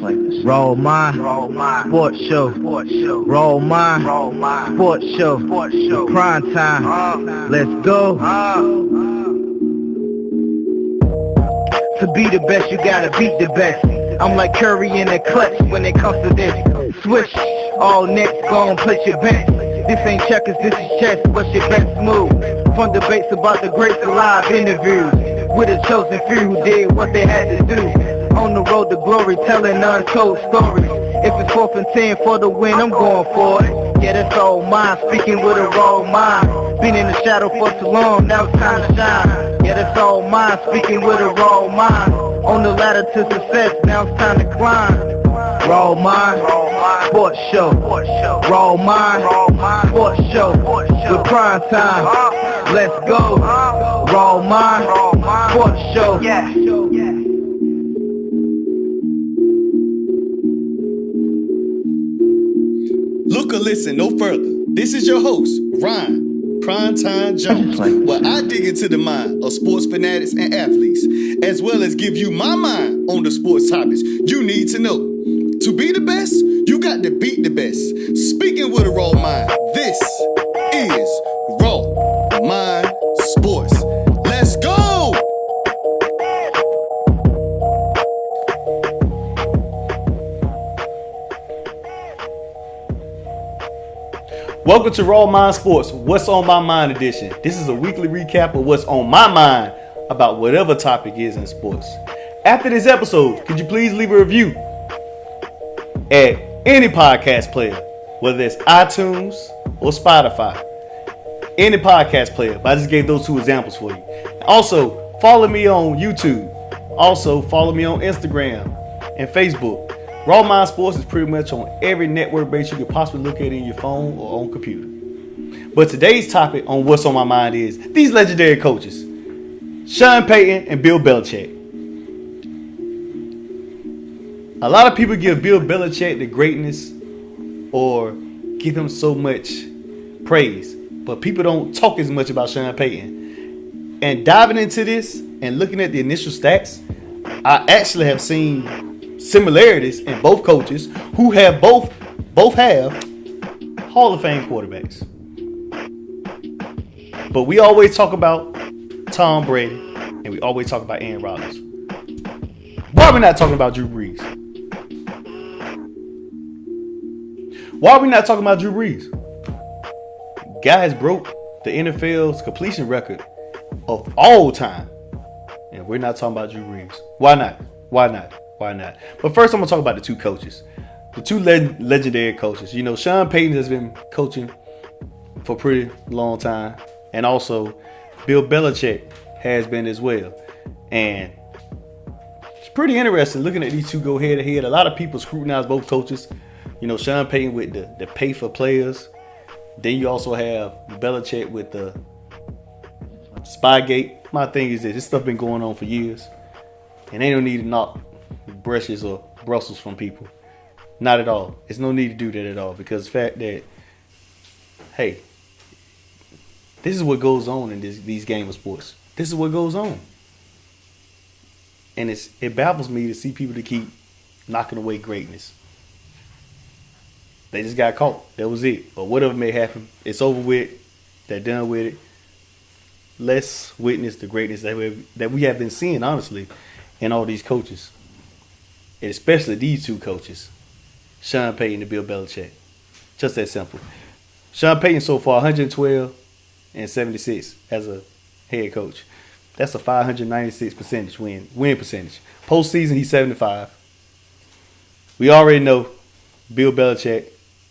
Roll mine, sports show. Roll mine, sports show. Prime time, let's go. To be the best, you gotta beat the best. I'm like Curry in the clutch when it comes to this. Switch, all next, go and place your bets. This ain't checkers, this is chess, what's your best move? Fun debates about the greats and live interviews with a chosen few who did what they had to do. On the road to glory, telling untold stories. If it's 4th and 10 for the win, I'm going for it. Yeah, that's all mine, speaking with a raw mind. Been in the shadow for too long, now it's time to shine. Yeah, that's all mine, speaking with a raw mind. On the ladder to success, now it's time to climb. Raw mind, sports show. Raw mind, sports show. With prime time, let's go. Raw mind, sports show. Look or listen no further. This is your host, Ryan Primetime Jones, where I dig into the mind of sports fanatics and athletes, as well as give you my mind on the sports topics you need to know. To be the best, you got to beat the best. Speaking with a raw mind, this is Raw Mind Sports. Let's go! Welcome to Raw Mind Sports, What's on My Mind edition. This is a weekly recap of what's on my mind about whatever topic is in sports. After this episode, could you please leave a review at any podcast player, whether it's iTunes or Spotify. Any podcast player, but I just gave those two examples for you. Also, follow me on YouTube. Also, follow me on Instagram and Facebook. Raw Mind Sports is pretty much on every network base you could possibly look at in your phone or on computer. But today's topic on What's on My Mind is these legendary coaches, Sean Payton and Bill Belichick. A lot of people give Bill Belichick the greatness or give him so much praise, but people don't talk as much about Sean Payton. And diving into this and looking at the initial stats, I actually have seen similarities in both coaches who have both have Hall of Fame quarterbacks. But we always talk about Tom Brady and we always talk about Aaron Rodgers. Why are we not talking about Drew Brees? Why are we not talking about Drew Brees? Guy has broke the NFL's completion record of all time. And we're not talking about Drew Brees. Why not? But first I'm going to talk about the two coaches. The two legendary coaches. You know, Sean Payton has been coaching for a pretty long time. And also, Bill Belichick has been as well. And it's pretty interesting looking at these two go head to head. A lot of people scrutinize both coaches. You know, Sean Payton with the pay for players. Then you also have Belichick with the Spygate. My thing is this stuff been going on for years. And they don't need to knock brushes or Brussels from people. Not at all. There's no need to do that at all. Because the fact that, hey, this is what goes on in these game of sports. This is what goes on. And it baffles me to see people that keep knocking away greatness. They just got caught. That was it. Or whatever may happen. It's over with. They're done with it. Let's witness the greatness that we have been seeing, honestly, in all these coaches. And especially these two coaches, Sean Payton and Bill Belichick. Just that simple. Sean Payton so far 112 and 76 as a head coach. That's a 596% win percentage. Postseason, he's 75. We already know Bill Belichick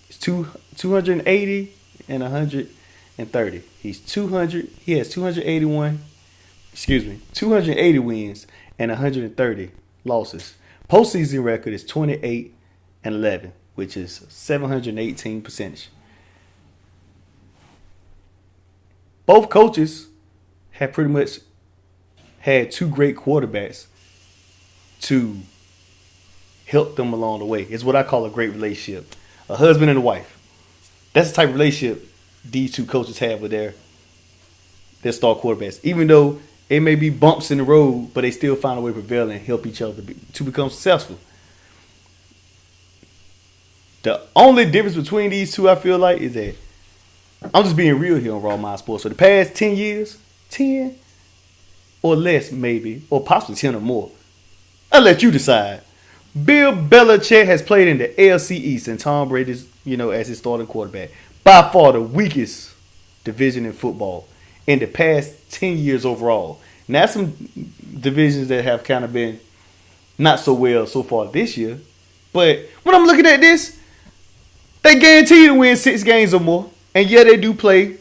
is 280 and 130. He has 280 wins and 130 losses. Postseason record is 28 and 11, which is 718%. Both coaches have pretty much had two great quarterbacks to help them along the way. It's what I call a great relationship. A husband and a wife. That's the type of relationship these two coaches have with their star quarterbacks. Even though it may be bumps in the road, but they still find a way to prevail and help each other to become successful. The only difference between these two, I feel like, is that I'm just being real here on Raw Mind Sports. So the past 10 years, 10 or less maybe, or possibly 10 or more, I'll let you decide. Bill Belichick has played in the AFC East and Tom Brady's, as his starting quarterback. By far the weakest division in football in the past 10 years overall. Now, some divisions that have kind of been not so well so far this year. But when I'm looking at this, they guarantee to win 6 games or more. And yeah, they do play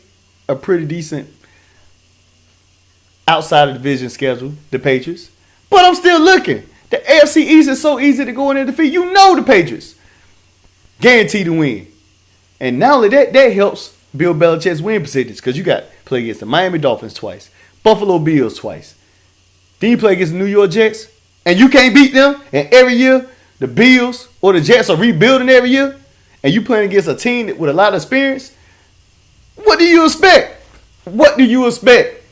a pretty decent outside of division schedule, the Patriots. But I'm still looking. The AFC East is so easy to go in and defeat. You know the Patriots. Guaranteed to win. And not only that, that helps Bill Belichick's win percentage because you got play against the Miami Dolphins twice, Buffalo Bills twice. Then you play against the New York Jets, and you can't beat them. And every year, the Bills or the Jets are rebuilding every year, and you playing against a team with a lot of experience. What do you expect? What do you expect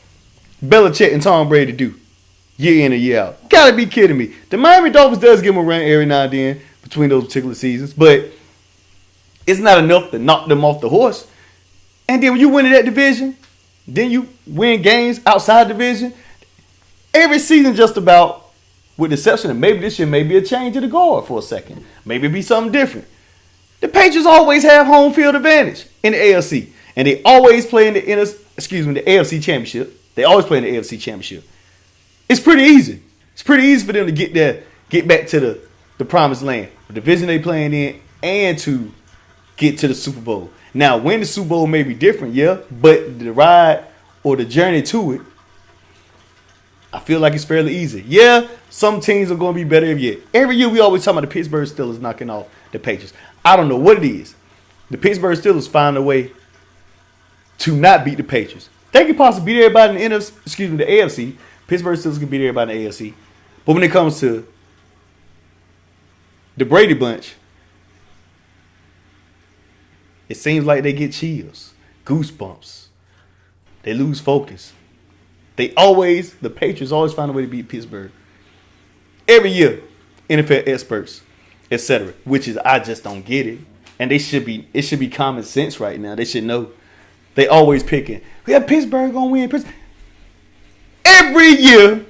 Belichick and Tom Brady do year in and year out? Gotta be kidding me. The Miami Dolphins does give them a run every now and then between those particular seasons, but it's not enough to knock them off the horse. And then when you win that division, then you win games outside the division. Every season just about, with the exception of maybe this year, maybe a change of the guard for a second. Maybe it be something different. The Patriots always have home field advantage in the AFC. And they always play in the AFC Championship. They always play in the AFC Championship. It's pretty easy. It's pretty easy for them to get back to the promised land, the division they playing in, and to get to the Super Bowl. Now, when the Super Bowl may be different, yeah, but the ride or the journey to it, I feel like it's fairly easy. Yeah, some teams are going to be better every year. Every year we always talk about the Pittsburgh Steelers knocking off the Patriots. I don't know what it is. The Pittsburgh Steelers find a way to not beat the Patriots. They can possibly beat everybody in the AFC. Pittsburgh Steelers can beat everybody in the AFC. But when it comes to the Brady bunch, it seems like they get chills, goosebumps. They lose focus. The Patriots always find a way to beat Pittsburgh. Every year, NFL experts, etc. Which is, I just don't get it. And it should be common sense right now. They should know. They always picking. We have Pittsburgh gonna win. Every year,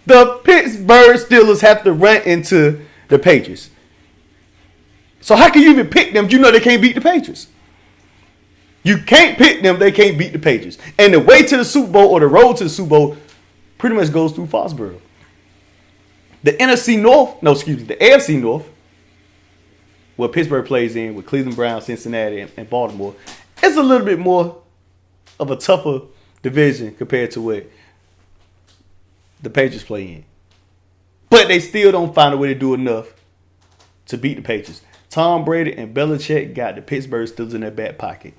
the Pittsburgh Steelers have to run into the Patriots. So how can you even pick them if you know they can't beat the Patriots? You can't pick them, they can't beat the Patriots. And the way to the Super Bowl or the road to the Super Bowl pretty much goes through Foxborough. The AFC North, where Pittsburgh plays in with Cleveland Browns, Cincinnati, and Baltimore, it's a little bit more of a tougher division compared to what the Patriots play in. But they still don't find a way to do enough to beat the Patriots. Tom Brady and Belichick got the Pittsburgh Steelers in their back pocket.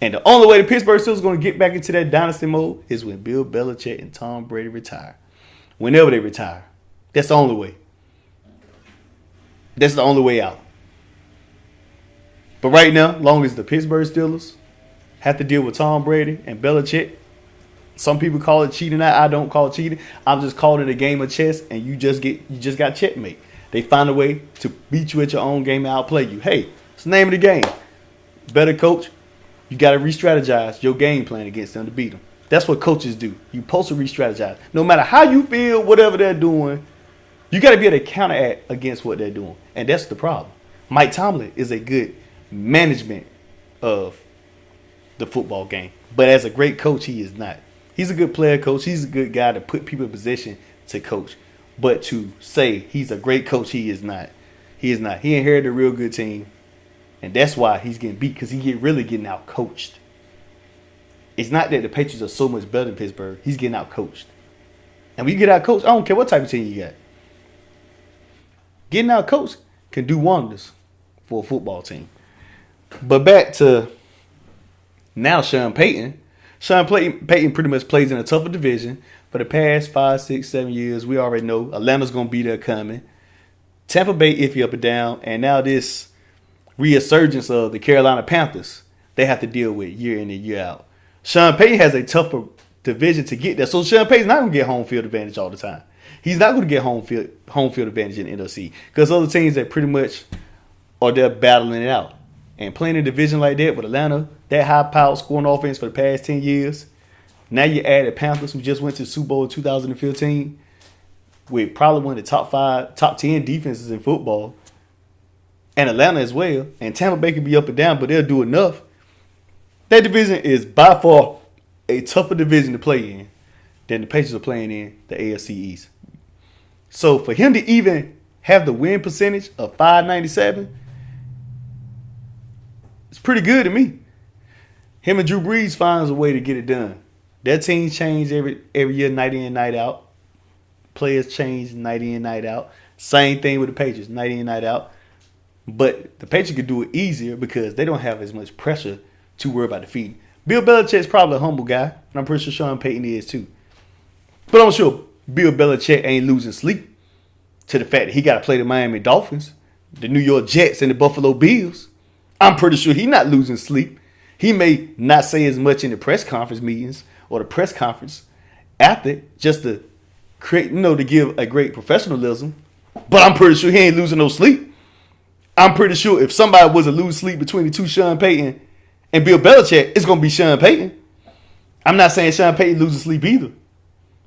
And the only way the Pittsburgh Steelers are going to get back into that dynasty mode is when Bill Belichick and Tom Brady retire. Whenever they retire. That's the only way. That's the only way out. But right now, long as the Pittsburgh Steelers have to deal with Tom Brady and Belichick, some people call it cheating. I don't call it cheating. I'm just calling it a game of chess, and you just got checkmate. They find a way to beat you at your own game and outplay you. Hey, it's the name of the game. Better coach, you got to re-strategize your game plan against them to beat them. That's what coaches do. You're supposed to re-strategize. No matter how you feel, whatever they're doing, you got to be able to counteract against what they're doing. And that's the problem. Mike Tomlin is a good management of the football game. But as a great coach, he is not. He's a good player coach. He's a good guy to put people in position to coach. But to say he's a great coach, he is not. He is not. He inherited a real good team. And that's why he's getting beat, because really getting out coached. It's not that the Patriots are so much better than Pittsburgh. He's getting out coached. And when you get out coached, I don't care what type of team you got. Getting out coached can do wonders for a football team. But back to now Sean Payton. Sean Payton pretty much plays in a tougher division. For the past 5, 6, 7 years, we already know Atlanta's going to be there coming. Tampa Bay iffy up and down. And now this resurgence of the Carolina Panthers, they have to deal with year in and year out. Sean Payton has a tougher division to get there. So Sean Payton's not going to get home field advantage all the time. He's not going to get home field advantage in the NFC. Because other teams that pretty much or they're battling it out. And playing a division like that with Atlanta, that high-powered scoring offense for the past 10 years, now you added Panthers, who just went to the Super Bowl in 2015, with probably one of the top 10 defenses in football, and Atlanta as well. And Tampa Bay can be up and down, but they'll do enough. That division is by far a tougher division to play in than the Patriots are playing in the AFC East. So for him to even have the win percentage of .597, it's pretty good to me. Him and Drew Brees finds a way to get it done. Their teams change every year, night in, night out. Players change night in, night out. Same thing with the Patriots, night in, night out. But the Patriots could do it easier because they don't have as much pressure to worry about defeating. Bill Belichick's probably a humble guy, and I'm pretty sure Sean Payton is too. But I'm sure Bill Belichick ain't losing sleep to the fact that he got to play the Miami Dolphins, the New York Jets, and the Buffalo Bills. I'm pretty sure he's not losing sleep. He may not say as much in the press conference meetings or the press conference after, just to create, to give a great professionalism. But I'm pretty sure he ain't losing no sleep. I'm pretty sure if somebody was to lose sleep between the two, Sean Payton and Bill Belichick, it's going to be Sean Payton. I'm not saying Sean Payton losing sleep either.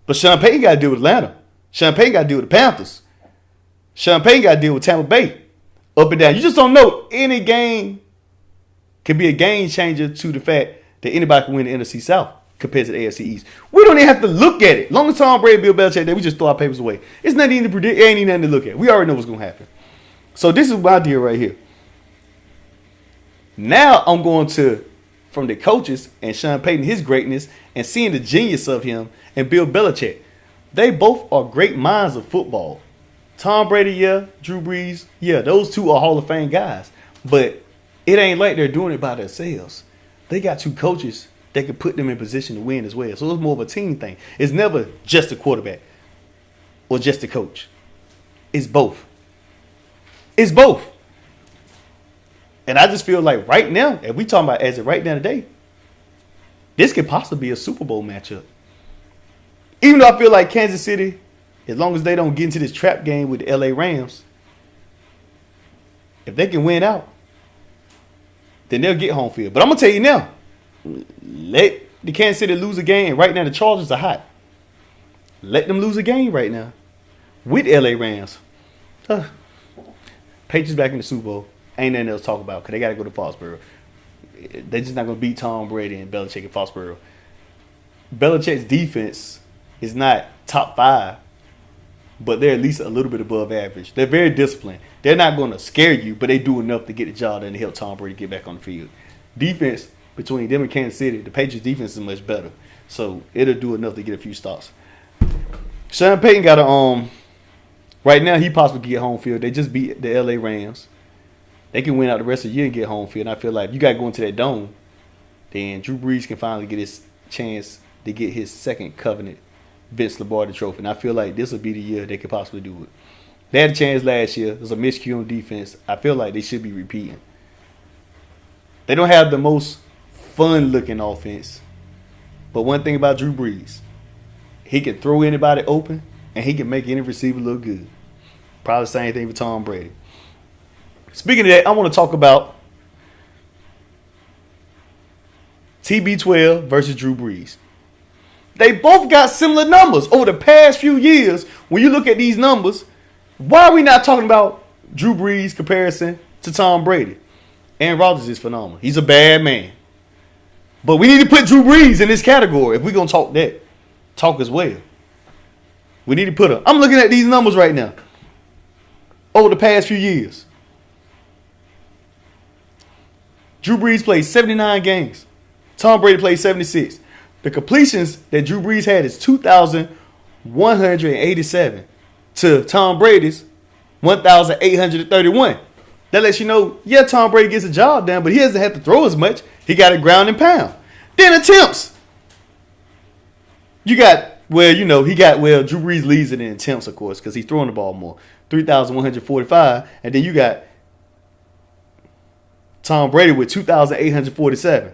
But Sean Payton got to deal with Atlanta. Sean Payton got to deal with the Panthers. Sean Payton got to deal with Tampa Bay. Up and down. You just don't know. Any game can be a game changer to the fact that anybody can win the NFC South compared to the AFC East. We don't even have to look at it. Long as Tom Brady, Bill Belichick, we just throw our papers away. It's nothing even to predict. It ain't even nothing to look at. We already know what's going to happen. So this is my deal right here. Now I'm going to, from the coaches and Sean Payton, his greatness, and seeing the genius of him and Bill Belichick. They both are great minds of football. Tom Brady, yeah. Drew Brees, yeah. Those two are Hall of Fame guys. But it ain't like they're doing it by themselves. They got two coaches that can put them in position to win as well. So it's more of a team thing. It's never just a quarterback or just a coach. It's both. It's both. And I just feel like right now, if we talking about as of right now today, this could possibly be a Super Bowl matchup. Even though I feel like Kansas City, as long as they don't get into this trap game with the LA Rams, if they can win out, then they'll get home field. But I'm going to tell you now, let the Kansas City lose a game. Right now, the Chargers are hot. Let them lose a game right now with LA Rams. Patriots back in the Super Bowl. Ain't nothing else to talk about because they got to go to Foxborough. They're just not going to beat Tom Brady and Belichick in Foxborough. Belichick's defense is not top 5, but they're at least a little bit above average. They're very disciplined. They're not going to scare you, but they do enough to get the job done to help Tom Brady get back on the field. Defense between them and Kansas City, the Patriots' defense is much better, so it'll do enough to get a few stops. Sean Payton got a right now he possibly can get home field. They just beat the LA Rams. They can win out the rest of the year and get home field. And I feel like if you got to go into that dome, then Drew Brees can finally get his chance to get his second covenant Vince Lombardi trophy. And I feel like this will be the year they could possibly do it. They had a chance last year. There's a miscue on defense. I feel like they should be repeating. They don't have the most fun-looking offense. But one thing about Drew Brees, he can throw anybody open, and he can make any receiver look good. Probably the same thing for Tom Brady. Speaking of that, I want to talk about TB12 versus Drew Brees. They both got similar numbers over the past few years. When you look at these numbers, why are we not talking about Drew Brees' comparison to Tom Brady? Aaron Rodgers is phenomenal. He's a bad man. But we need to put Drew Brees in this category if we're going to talk as well. We need to put him. I'm looking at these numbers right now over the past few years. Drew Brees played 79 games. Tom Brady played 76. The completions that Drew Brees had is 2,187 to Tom Brady's 1,831. That lets you know, yeah, Tom Brady gets the job done, but he doesn't have to throw as much. He got it ground and pound. Then attempts. Drew Brees leads it in attempts, of course, because he's throwing the ball more. 3,145. And then you got Tom Brady with 2,847.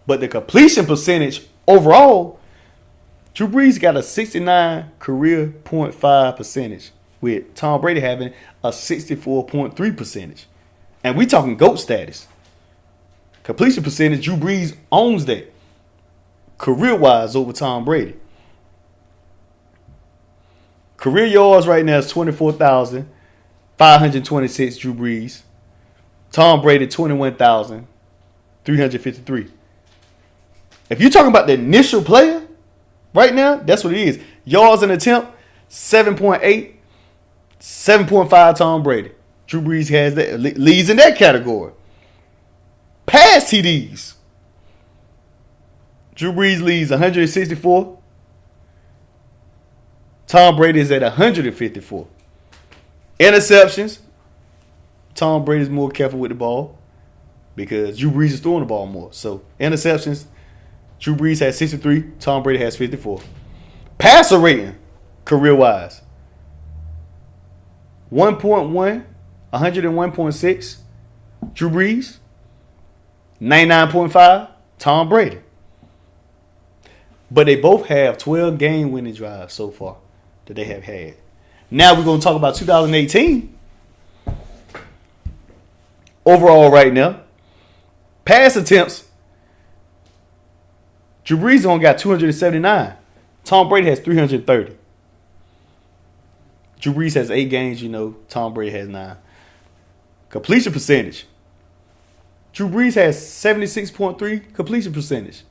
But the completion percentage overall, Drew Brees got a 69 career .5 percentage, with Tom Brady having a 64.3 percentage. And we talking GOAT status. Completion percentage, Drew Brees owns that. Career-wise over Tom Brady. Career yards right now is 24,526, Drew Brees. Tom Brady, 21,353. If you're talking about the initial player, right now, that's what it is. Yards in attempt, 7.8, 7.5 Tom Brady. Drew Brees has that, leads in that category. Pass TDs. Drew Brees leads 164. Tom Brady is at 154. Interceptions. Tom Brady is more careful with the ball because Drew Brees is throwing the ball more. So interceptions, Drew Brees has 63. Tom Brady has 54. Passer rating, career-wise, 1.1, 101.6. Drew Brees, 99.5. Tom Brady. But they both have 12 game-winning drives so far that they have had. Now we're going to talk about 2018. Overall right now, pass attempts, Drew Brees only got 279. Tom Brady has 330. Drew Brees has 8 games, Tom Brady has 9. Completion percentage. Drew Brees has 76.3 completion percentage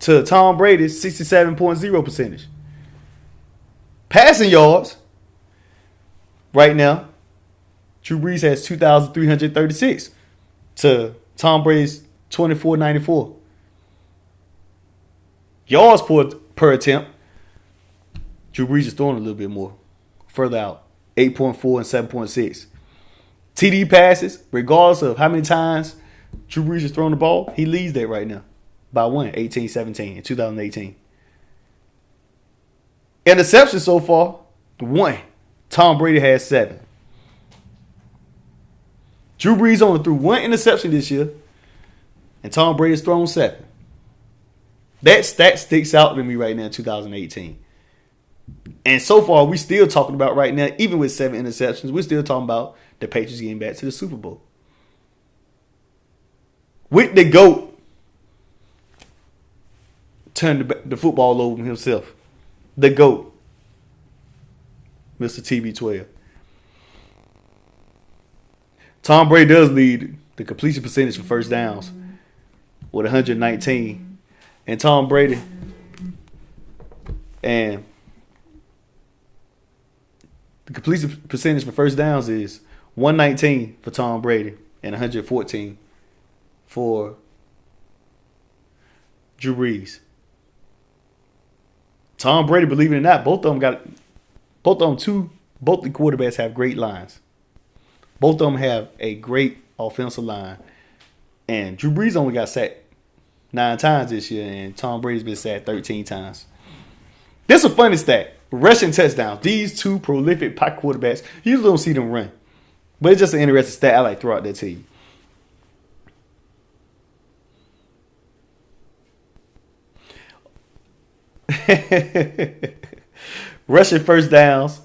to Tom Brady's 67.0 percentage. Passing yards, right now, Drew Brees has 2,336 to Tom Brady's 2,494. Yards per attempt, Drew Brees is throwing a little bit more. Further out, 8.4 and 7.6. TD passes, regardless of how many times Drew Brees is throwing the ball, he leads that right now by 18-17 in 2018. Interceptions so far, 1. Tom Brady has 7. Drew Brees only threw 1 interception this year, and Tom Brady's thrown 7. That stat sticks out to me right now in 2018. And so far, we still talking about right now, even with 7 interceptions, we're still talking about the Patriots getting back to the Super Bowl. With the GOAT, turned the football over himself. The GOAT, Mr. TB12. Tom Brady does lead the completion percentage for first downs with 119. And Tom Brady and the completion percentage for first downs is 119 for Tom Brady and 114 for Drew Brees. Tom Brady, believe it or not, both the quarterbacks have great lines. Both of them have a great offensive line. And Drew Brees only got sacked 9 times this year, and Tom Brady's been sacked 13 times. This is a funny stat. Rushing touchdowns. These two prolific pocket quarterbacks, you usually don't see them run. But it's just an interesting stat I like to throw out there to you. Rushing first downs,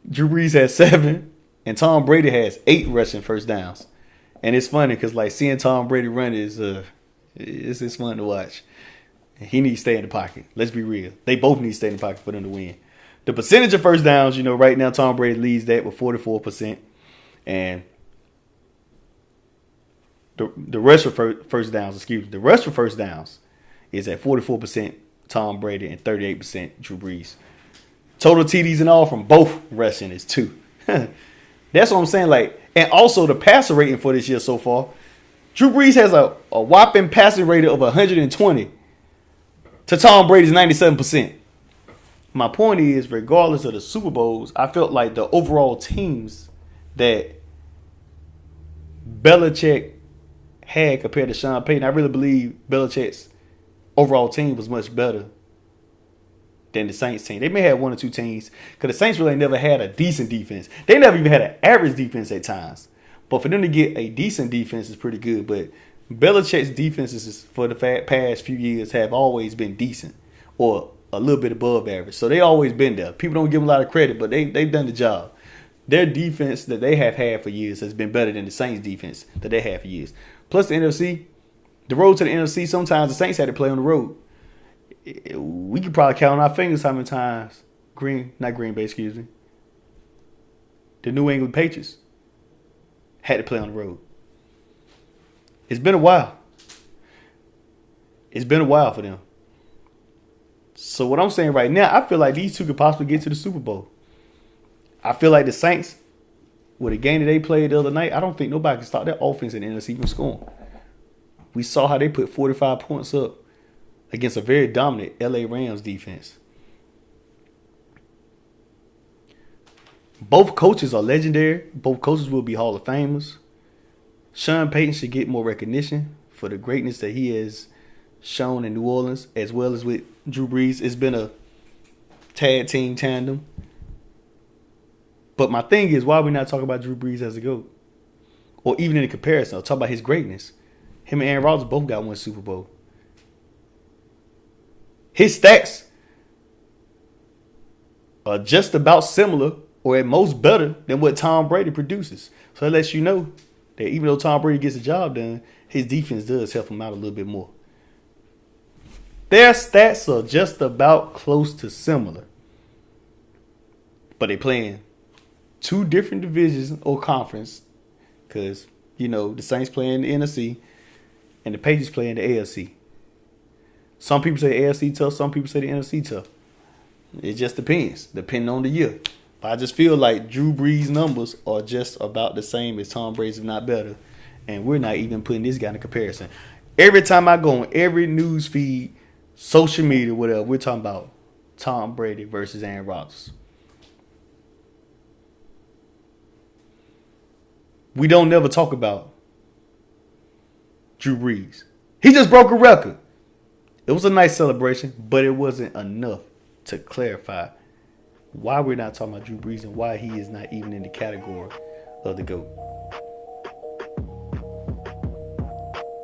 Drew Brees has 7, and Tom Brady has 8 rushing first downs. And it's funny because seeing Tom Brady run is it's fun to watch. He needs to stay in the pocket. Let's be real. They both need to stay in the pocket for them to win. The percentage of first downs, right now Tom Brady leads that with 44%. And the rush for first downs, the rush for first downs is at 44% Tom Brady and 38% Drew Brees. Total TDs and all from both rushing is 2. That's what I'm saying. And also the passer rating for this year so far, Drew Brees has a whopping passing rating of 120 to Tom Brady's 97%. My point is, regardless of the Super Bowls, I felt like the overall teams that Belichick had compared to Sean Payton, I really believe Belichick's overall team was much better than the Saints team. They may have 1 or 2 teams because the Saints really never had a decent defense. They never even had an average defense at times. But for them to get a decent defense is pretty good. But Belichick's defenses for the past few years have always been decent or a little bit above average. So they always been there. People don't give them a lot of credit, but they've done the job. their defense that they have had for years has been better than the Saints defense that they had for years. Plus the NFC, the road to the NFC, sometimes the Saints had to play on the road. We could probably count on our fingers how many times the New England Patriots had to play on the road. It's been a while. It's been a while for them. So what I'm saying right now, I feel like these two could possibly get to the Super Bowl. I feel like the Saints, with the game that they played the other night, I don't think nobody can stop their offense in the NFC from scoring. We saw how they put 45 points up against a very dominant LA Rams defense. Both coaches are legendary. Both coaches will be Hall of Famers. Sean Payton should get more recognition for the greatness that he has shown in New Orleans, as well as with Drew Brees. It's been a tag team tandem. But my thing is, why are we not talking about Drew Brees as a GOAT? Or even in a comparison, I'll talk about his greatness. Him and Aaron Rodgers both got one Super Bowl. His stats are just about similar, or at most better, than what Tom Brady produces. So that lets you know that even though Tom Brady gets the job done, his defense does help him out a little bit more. Their stats are just about close to similar. But they playing two different divisions or conference, because, the Saints play in the NFC and the Patriots play in the AFC. Some people say the AFC tough, some people say the NFC tough. It just depends, depending on the year. But I just feel like Drew Brees' numbers are just about the same as Tom Brady's, if not better. And we're not even putting this guy in a comparison. Every time I go on every news feed, social media, whatever, we're talking about Tom Brady versus Aaron Rodgers. We don't never talk about Drew Brees. He just broke a record. It was a nice celebration, but it wasn't enough to clarify why we're not talking about Drew Brees and why he is not even in the category of the GOAT.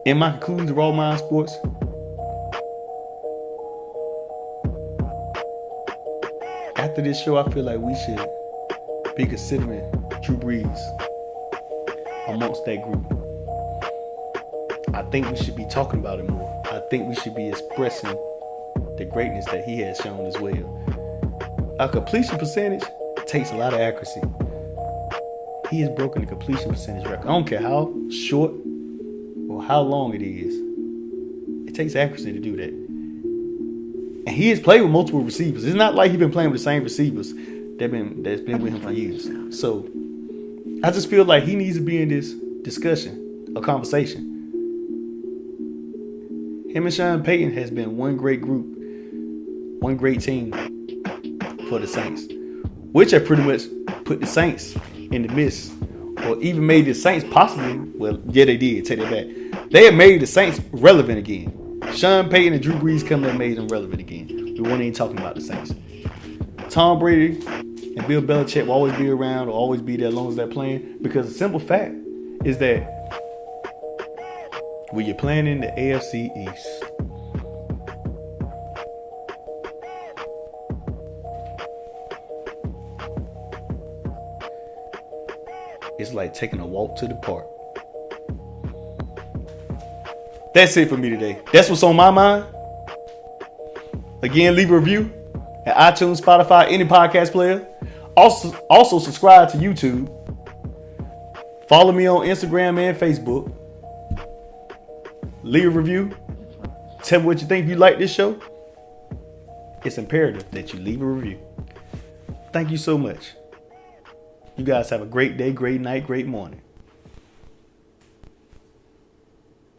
In my conclusion of All Mind Sports, after this show, I feel like we should be considering Drew Brees amongst that group. I think we should be talking about it more. I think we should be expressing the greatness that he has shown as well. A completion percentage takes a lot of accuracy. He has broken the completion percentage record. I don't care how short or how long it is. It takes accuracy to do that. And he has played with multiple receivers. It's not like he's been playing with the same receivers that's been with him for years. So I just feel like he needs to be in this discussion, a conversation. Him and Sean Payton has been one great group, one great team for the Saints, which have pretty much put the Saints in the midst, or even made the Saints possibly, well, yeah, they did, take that back. They have made the Saints relevant again. Sean Payton and Drew Brees coming and made them relevant again. We weren't even talking about the Saints. Tom Brady and Bill Belichick will always be around, or always be there as long as they're playing, because the simple fact is that when you're playing in the AFC East, it's like taking a walk to the park. That's it for me today. That's what's on my mind. Again, leave a review at iTunes, Spotify, any podcast player. Also subscribe to YouTube. Follow me on Instagram and Facebook. Leave a review. Tell me what you think if you like this show. It's imperative that you leave a review. Thank you so much. You guys have a great day, great night, great morning.